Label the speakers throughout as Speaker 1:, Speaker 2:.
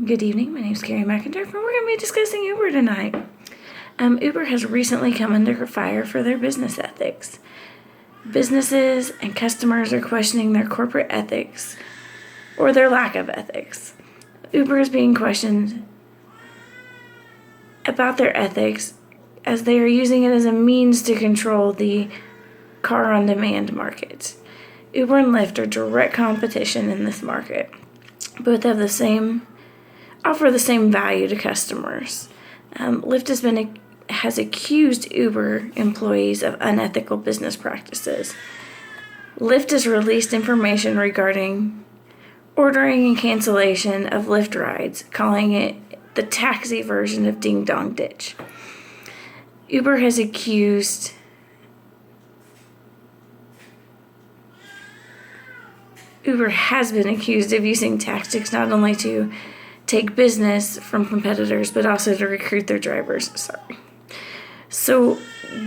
Speaker 1: Good evening. My name is Carrie McIntyre, and we're going to be discussing Uber tonight. Uber has recently come under fire for their business ethics. Businesses and customers are questioning their corporate ethics or their lack of ethics. Uber is being questioned about their ethics as they are using it as a means to control the car-on-demand market. Uber and Lyft are direct competition in this market. Both have offer the same value to customers. Lyft has accused Uber employees of unethical business practices. Lyft has released information regarding ordering and cancellation of Lyft rides, calling it the taxi version of Ding Dong Ditch. Uber has been accused of using tactics not only to take business from competitors, but also to recruit their drivers. So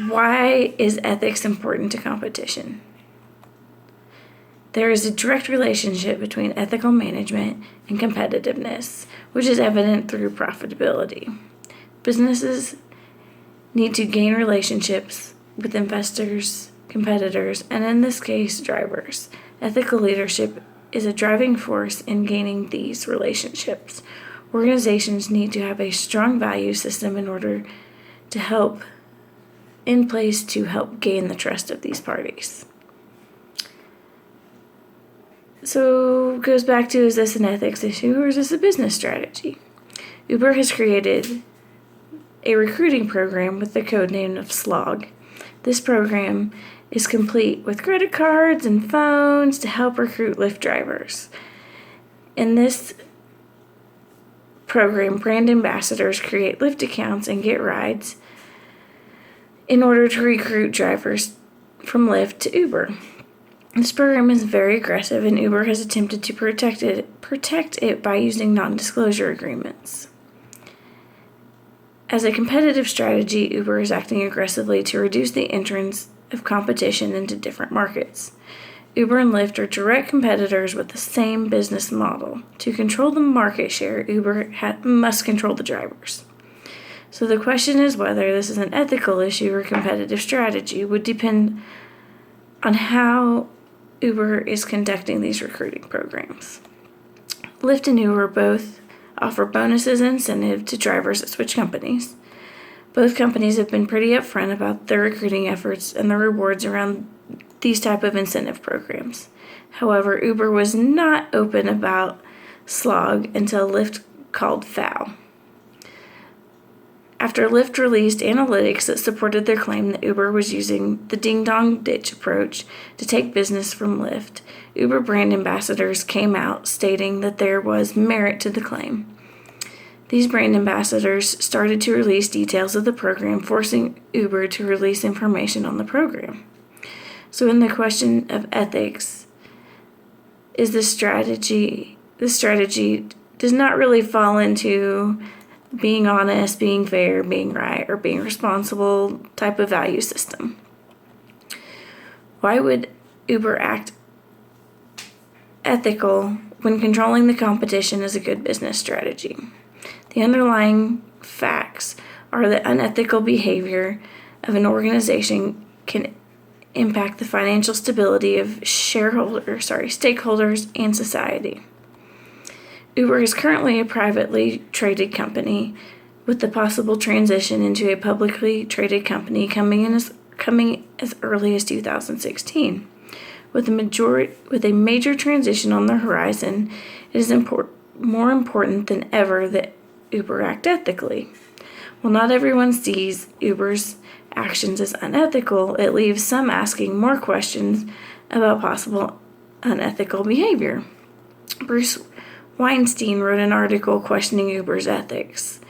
Speaker 1: why is ethics important to competition? There is a direct relationship between ethical management and competitiveness, which is evident through profitability. Businesses need to gain relationships with investors, competitors, and in this case, drivers. Ethical leadership is a driving force in gaining these relationships. Organizations need to have a strong value system in place to help gain the trust of these parties. So it goes back to, is this an ethics issue or is this a business strategy? Uber has created a recruiting program with the code name of Slog. This program is complete with credit cards and phones to help recruit Lyft drivers. In this program, brand ambassadors create Lyft accounts and get rides in order to recruit drivers from Lyft to Uber. This program is very aggressive, and Uber has attempted to protect it by using non-disclosure agreements. As a competitive strategy, Uber is acting aggressively to reduce the entrance of competition into different markets. Uber and Lyft are direct competitors with the same business model. To control the market share, Uber must control the drivers. So the question is whether this is an ethical issue or competitive strategy would depend on how Uber is conducting these recruiting programs. Lyft and Uber both offer bonuses and incentives to drivers that switch companies. Both companies have been pretty upfront about their recruiting efforts and the rewards around these type of incentive programs. However, Uber was not open about Slog until Lyft called foul. After Lyft released analytics that supported their claim that Uber was using the Ding Dong Ditch approach to take business from Lyft, Uber brand ambassadors came out stating that there was merit to the claim. These brand ambassadors started to release details of the program, forcing Uber to release information on the program. So in the question of ethics, this strategy does not really fall into being honest, being fair, being right, or being responsible type of value system. Why would Uber act ethical when controlling the competition is a good business strategy? The underlying facts are that unethical behavior of an organization can impact the financial stability of stakeholders and society. Uber is currently a privately traded company with the possible transition into a publicly traded company coming as early as 2016. With a major transition on the horizon, it is more important than ever that Uber act ethically. While not everyone sees Uber's actions as unethical, it leaves some asking more questions about possible unethical behavior. Bruce Weinstein wrote an article questioning Uber's ethics.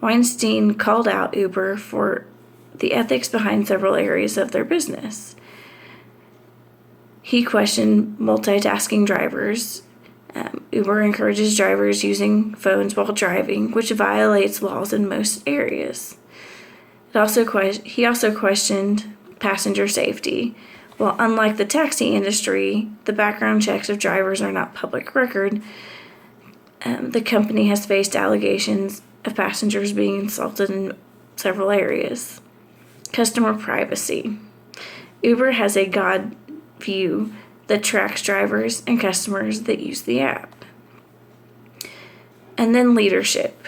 Speaker 1: Weinstein called out Uber for the ethics behind several areas of their business. He questioned multitasking drivers. Uber encourages drivers using phones while driving, which violates laws in most areas. He also questioned passenger safety. Well, unlike the taxi industry, the background checks of drivers are not public record. The company has faced allegations of passengers being insulted in several areas. Customer privacy. Uber has a God view that tracks drivers and customers that use the app. And then leadership.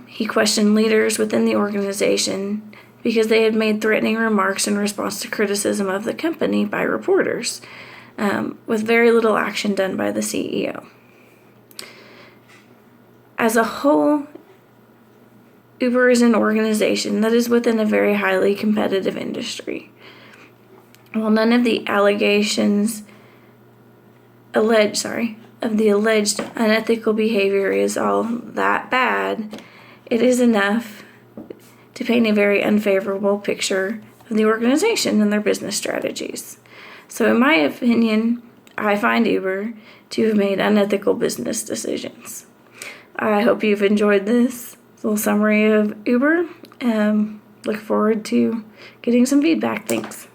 Speaker 1: He questioned leaders within the organization because they had made threatening remarks in response to criticism of the company by reporters, with very little action done by the CEO. As a whole, Uber is an organization that is within a very highly competitive industry. While none of the allegations of the alleged unethical behavior is all that bad, it is enough to paint a very unfavorable picture of the organization and their business strategies. So in my opinion, I find Uber to have made unethical business decisions. I hope you've enjoyed this little summary of Uber. Look forward to getting some feedback. Thanks.